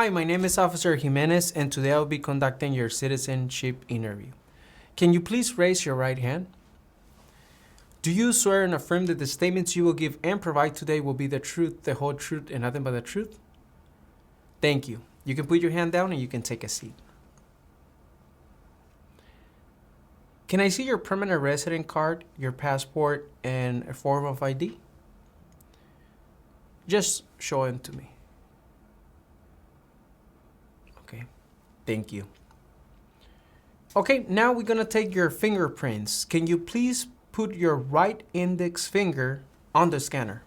Hi, my name is Officer Jimenez, and today I'll be conducting your citizenship interview. Can you please raise your right hand? Do you swear and affirm that the statements you will give and provide today will be the truth, the whole truth, and nothing but the truth? Thank you. You can put your hand down and you can take a seat. Can I see your permanent resident card, your passport, and a form of ID? Just show them to me. Okay, thank you. Okay, now we're gonna take your fingerprints. Can you please put your right index finger on the scanner?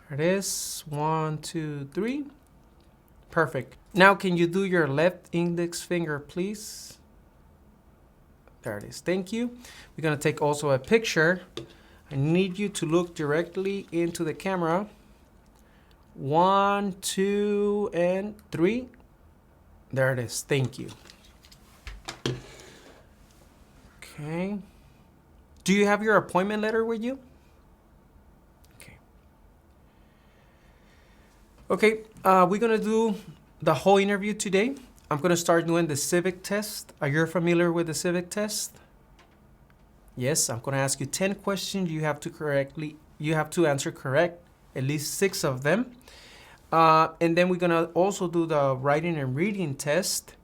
There it is, 1, 2, 3. Perfect. Now can you do your left index finger, please? There it is, thank you. We're gonna take also a picture. I need you to look directly into the camera. 1, 2, and 3. There it is, thank you. Okay. Do you have your appointment letter with you? Okay, we're gonna do the whole interview today. I'm gonna start doing the civic test. Are you familiar with the civic test? Yes, I'm gonna ask you 10 questions. You have to answer correct, at least 6 of them. And then we're gonna also do the writing and reading test.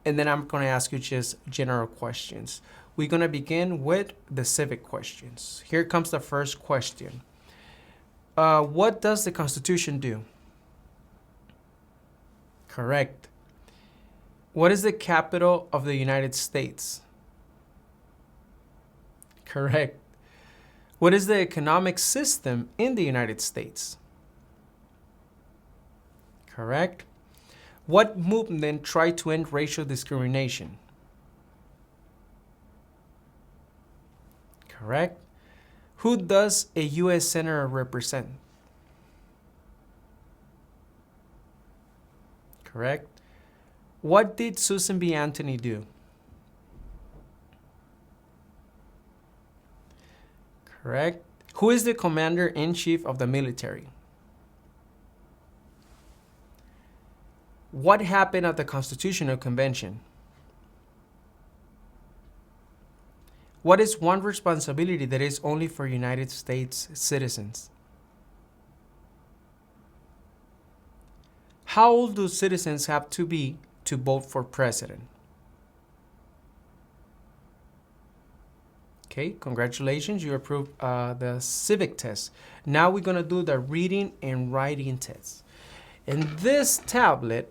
And then I'm gonna ask you just general questions. We're gonna begin with the civic questions. Here comes the first question. What does the Constitution do? Correct. What is the capital of the United States? Correct. What is the economic system in the United States? Correct. What movement tried to end racial discrimination? Correct. Who does a U.S. Senator represent? Correct. What did Susan B. Anthony do? Correct. Who is the commander-in-chief of the military? What happened at the Constitutional Convention? What is one responsibility that is only for United States citizens? How old do citizens have to be to vote for president? Okay, congratulations, you approved the civic test. Now we're gonna do the reading and writing test. In this tablet,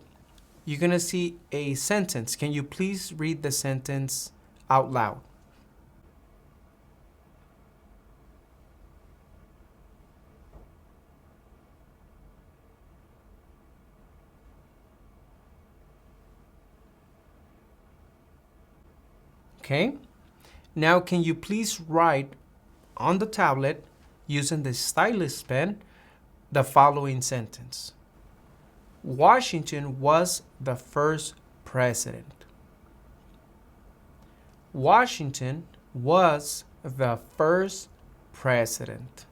you're gonna see a sentence. Can you please read the sentence out loud? Okay, now can you please write on the tablet using the stylus pen the following sentence? Washington was the first president. Washington was the first president.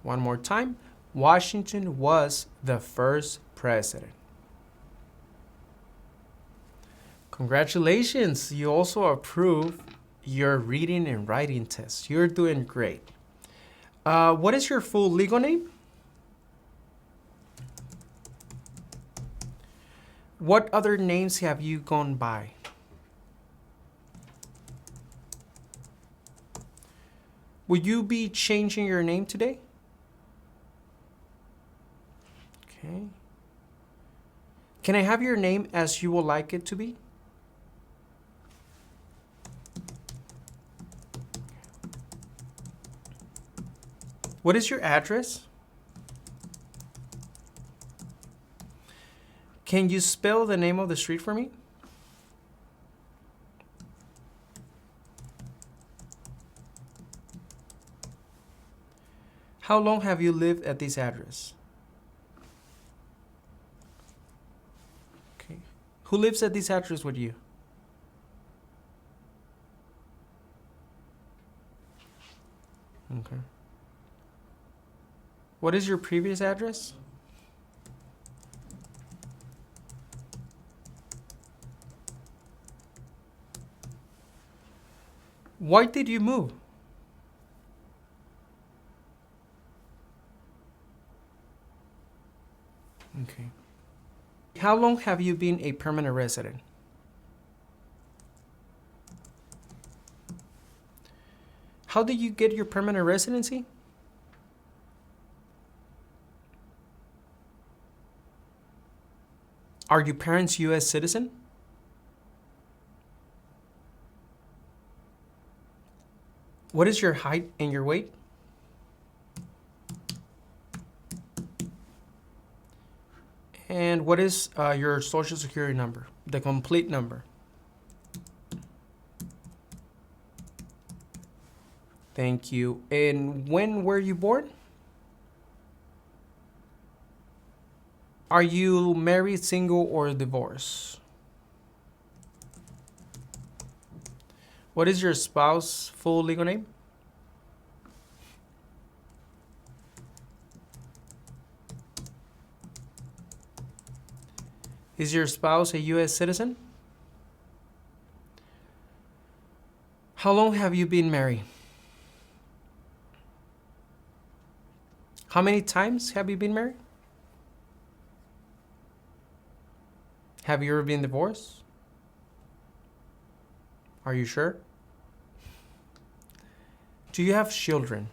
One more time. Washington was the first president. Congratulations, you also approved your reading and writing test. You're doing great. What is your full legal name? What other names have you gone by? Will you be changing your name today? Okay. Can I have your name as you would like it to be? What is your address? Can you spell the name of the street for me? How long have you lived at this address? Okay. Who lives at this address with you? Okay. What is your previous address? Why did you move? Okay. How long have you been a permanent resident? How did you get your permanent residency? Are your parents U.S. citizen? What is your height and your weight? And what is your social security number? The complete number. Thank you. And when were you born? Are you married, single, or divorced? What is your spouse's full legal name? Is your spouse a U.S. citizen? How long have you been married? How many times have you been married? Have you ever been divorced? Are you sure? Do you have children?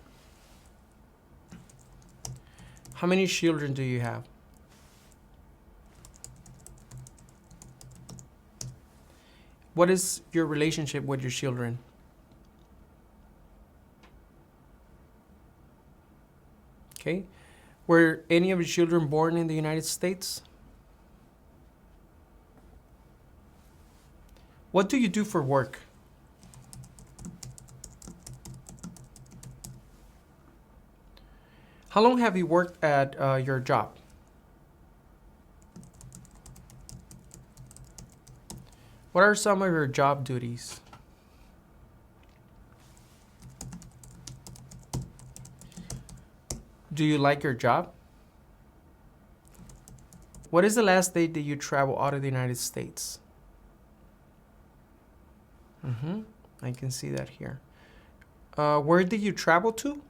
How many children do you have? What is your relationship with your children? Okay. Were any of your children born in the United States? What do you do for work? How long have you worked at your job? What are some of your job duties? Do you like your job? What is the last day that you travel out of the United States? I can see that here. Where did you travel to?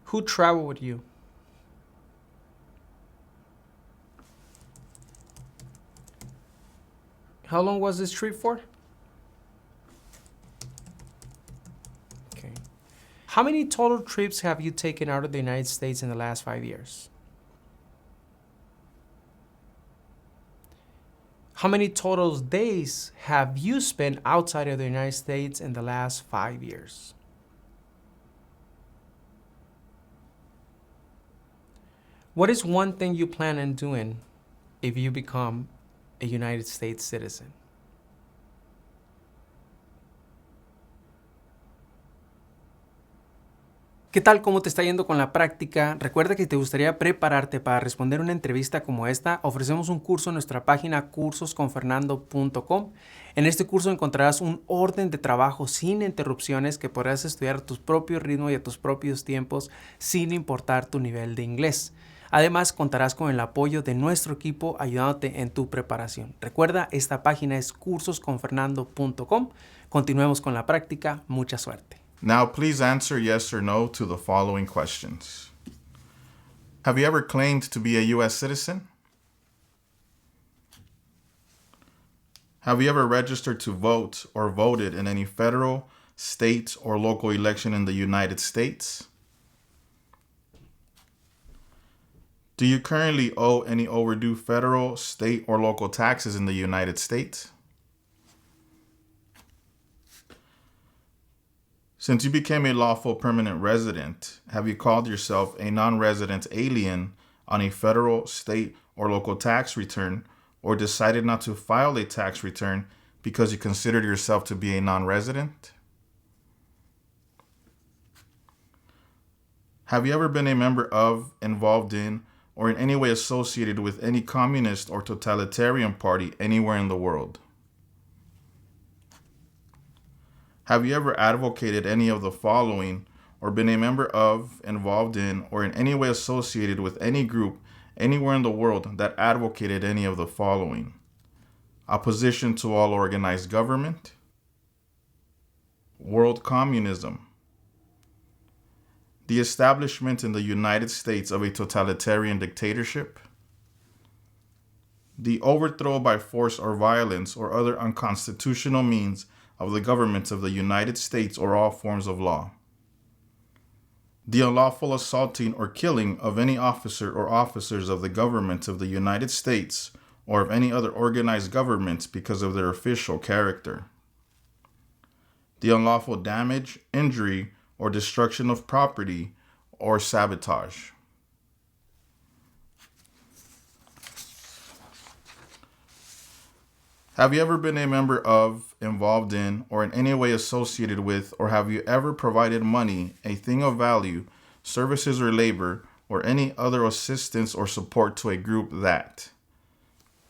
Who traveled with you? How long was this trip for? Okay. How many total trips have you taken out of the United States in the last 5 years? How many total days have you spent outside of the United States in the last 5 years? What is one thing you plan on doing if you become a United States citizen? ¿Qué tal? ¿Cómo te está yendo con la práctica? Recuerda que te gustaría prepararte para responder una entrevista como esta. Ofrecemos un curso en nuestra página cursosconfernando.com. En este curso encontrarás un orden de trabajo sin interrupciones que podrás estudiar a tu propio ritmo y a tus propios tiempos sin importar tu nivel de inglés. Además, contarás con el apoyo de nuestro equipo ayudándote en tu preparación. Recuerda, esta página es cursosconfernando.com. Continuemos con la práctica. Mucha suerte. Now, please answer yes or no to the following questions. Have you ever claimed to be a U.S. citizen? Have you ever registered to vote or voted in any federal, state, or local election in the United States? Do you currently owe any overdue federal, state, or local taxes in the United States? Since you became a lawful permanent resident, have you called yourself a non-resident alien on a federal, state, or local tax return, or decided not to file a tax return because you considered yourself to be a non-resident? Have you ever been a member of, involved in, or in any way associated with any communist or totalitarian party anywhere in the world? Have you ever advocated any of the following or been a member of, involved in, or in any way associated with any group anywhere in the world that advocated any of the following? Opposition to all organized government, world communism, the establishment in the United States of a totalitarian dictatorship, the overthrow by force or violence or other unconstitutional means of the government of the United States or all forms of law, the unlawful assaulting or killing of any officer or officers of the government of the United States or of any other organized government because of their official character, the unlawful damage, injury, or destruction of property or sabotage. Have you ever been a member of, involved in, or in any way associated with, or have you ever provided money, a thing of value, services or labor, or any other assistance or support to a group that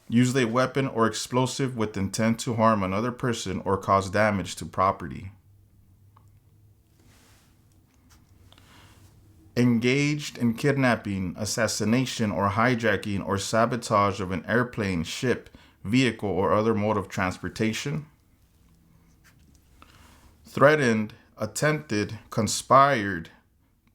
used a weapon or explosive with intent to harm another person or cause damage to property? Engaged in kidnapping, assassination, or hijacking or sabotage of an airplane, ship, vehicle, or other mode of transportation? Threatened, attempted, conspired,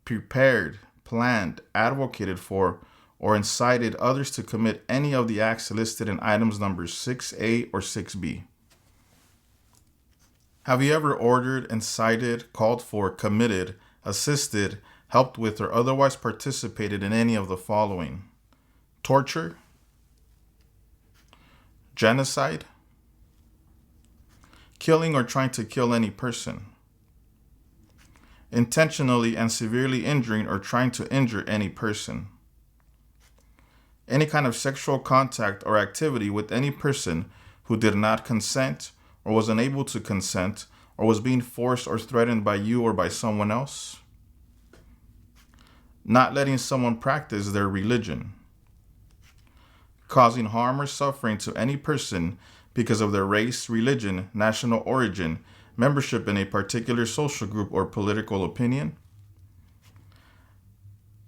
prepared, planned, advocated for, or incited others to commit any of the acts listed in items numbers 6A or 6B. Have you ever ordered, incited, called for, committed, assisted, helped with, or otherwise participated in any of the following? Torture, genocide, killing or trying to kill any person, intentionally and severely injuring or trying to injure any person, any kind of sexual contact or activity with any person who did not consent or was unable to consent or was being forced or threatened by you or by someone else, not letting someone practice their religion, causing harm or suffering to any person because of their race, religion, national origin, membership in a particular social group, or political opinion.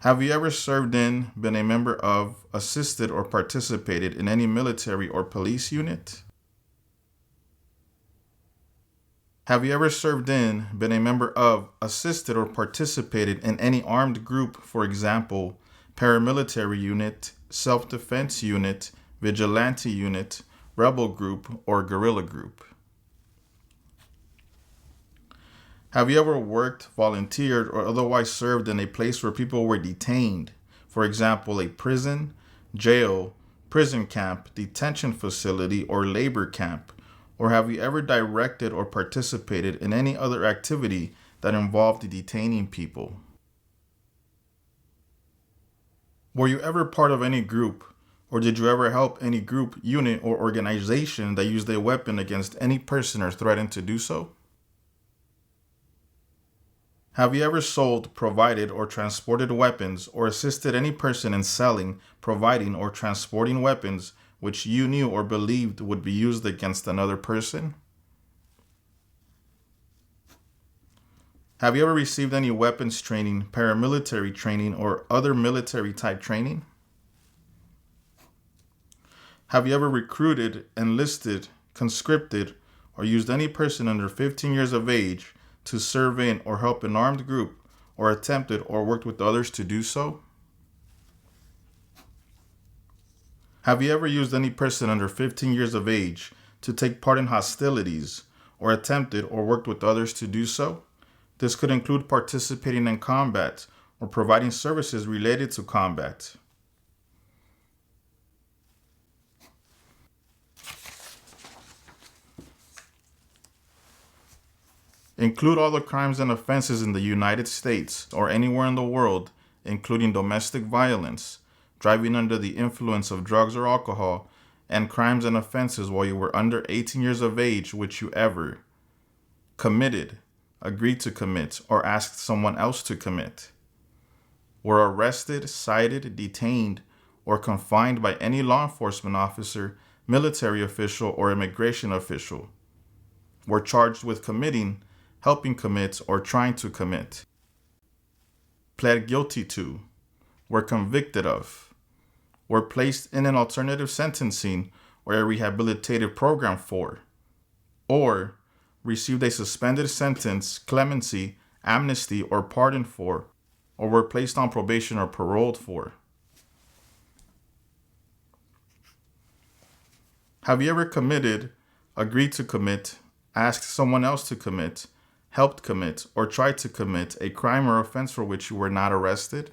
Have you ever served in, been a member of, assisted, or participated in any military or police unit? Have you ever served in, been a member of, assisted, or participated in any armed group, for example, paramilitary unit, self-defense unit, vigilante unit, rebel group, or guerrilla group? Have you ever worked, volunteered, or otherwise served in a place where people were detained? For example, a prison, jail, prison camp, detention facility, or labor camp? Or have you ever directed or participated in any other activity that involved detaining people? Were you ever part of any group, or did you ever help any group, unit, or organization that used a weapon against any person or threatened to do so? Have you ever sold, provided, or transported weapons, or assisted any person in selling, providing, or transporting weapons which you knew or believed would be used against another person? Have you ever received any weapons training, paramilitary training, or other military type training? Have you ever recruited, enlisted, conscripted, or used any person under 15 years of age to serve in or help an armed group, or attempted or worked with others to do so? Have you ever used any person under 15 years of age to take part in hostilities, or attempted or worked with others to do so? This could include participating in combat or providing services related to combat. Include all the crimes and offenses in the United States or anywhere in the world, including domestic violence, driving under the influence of drugs or alcohol, and crimes and offenses while you were under 18 years of age which you ever committed, agreed to commit, or asked someone else to commit, were arrested, cited, detained, or confined by any law enforcement officer, military official, or immigration official, were charged with committing, helping commit, or trying to commit. Pled guilty to, were convicted of, were placed in an alternative sentencing or a rehabilitative program for, or received a suspended sentence, clemency, amnesty, or pardon for, or were placed on probation or paroled for. Have you ever committed, agreed to commit, asked someone else to commit, helped commit, or tried to commit a crime or offense for which you were not arrested?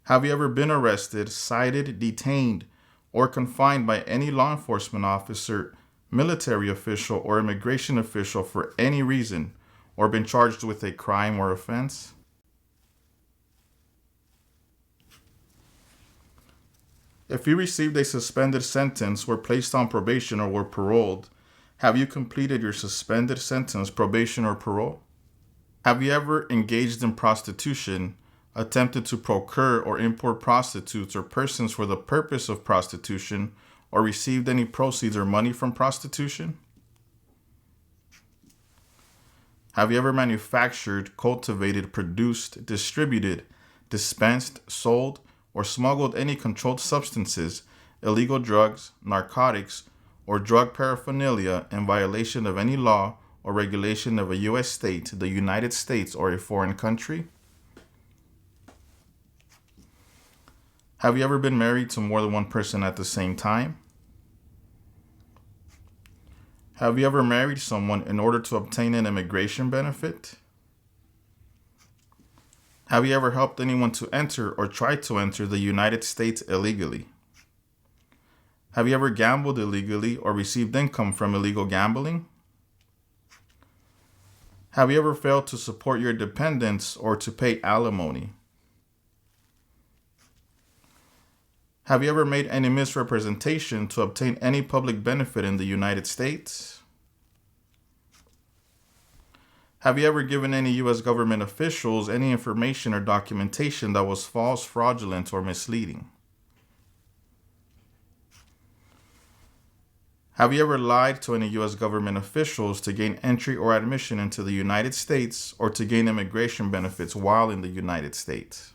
Have you ever been arrested, cited, detained, or confined by any law enforcement officer, military official, or immigration official for any reason, or been charged with a crime or offense? If you received a suspended sentence, were placed on probation, or were paroled, have you completed your suspended sentence, probation, or parole? Have you ever engaged in prostitution, attempted to procure or import prostitutes or persons for the purpose of prostitution, or received any proceeds or money from prostitution? Have you ever manufactured, cultivated, produced, distributed, dispensed, sold, or smuggled any controlled substances, illegal drugs, narcotics, or drug paraphernalia in violation of any law or regulation of a U.S. state, the United States, or a foreign country? Have you ever been married to more than one person at the same time? Have you ever married someone in order to obtain an immigration benefit? Have you ever helped anyone to enter or try to enter the United States illegally? Have you ever gambled illegally or received income from illegal gambling? Have you ever failed to support your dependents or to pay alimony? Have you ever made any misrepresentation to obtain any public benefit in the United States? Have you ever given any U.S. government officials any information or documentation that was false, fraudulent, or misleading? Have you ever lied to any U.S. government officials to gain entry or admission into the United States or to gain immigration benefits while in the United States?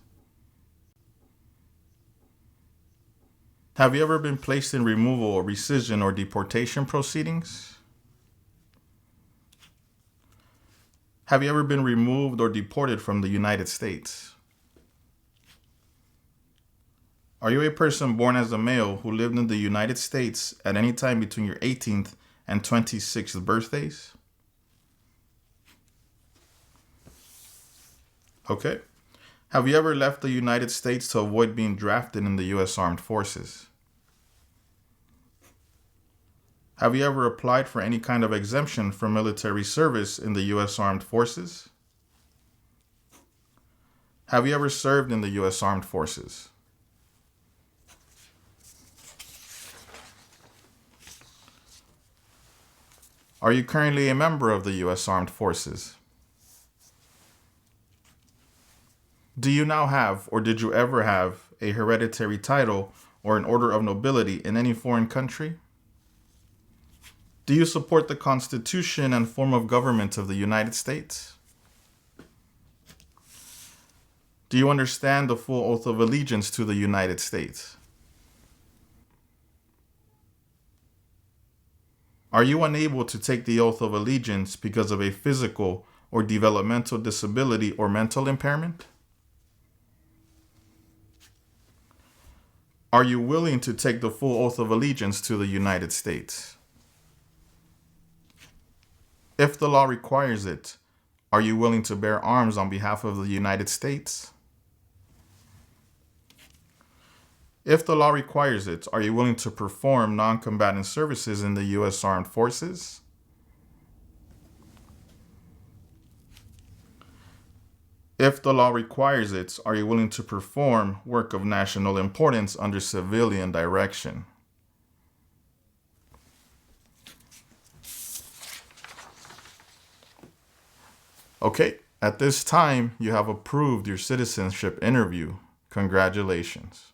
Have you ever been placed in removal or rescission or deportation proceedings? Have you ever been removed or deported from the United States? Are you a person born as a male who lived in the United States at any time between your 18th and 26th birthdays? Okay. Have you ever left the United States to avoid being drafted in the U.S. Armed Forces? Have you ever applied for any kind of exemption from military service in the U.S. Armed Forces? Have you ever served in the U.S. Armed Forces? Are you currently a member of the U.S. Armed Forces? Do you now have, or did you ever have, a hereditary title or an order of nobility in any foreign country? Do you support the Constitution and form of government of the United States? Do you understand the full oath of allegiance to the United States? Are you unable to take the oath of allegiance because of a physical or developmental disability or mental impairment? Are you willing to take the full oath of allegiance to the United States? If the law requires it, are you willing to bear arms on behalf of the United States? If the law requires it, are you willing to perform non-combatant services in the U.S. Armed Forces? If the law requires it, are you willing to perform work of national importance under civilian direction? Okay, at this time, you have approved your citizenship interview. Congratulations.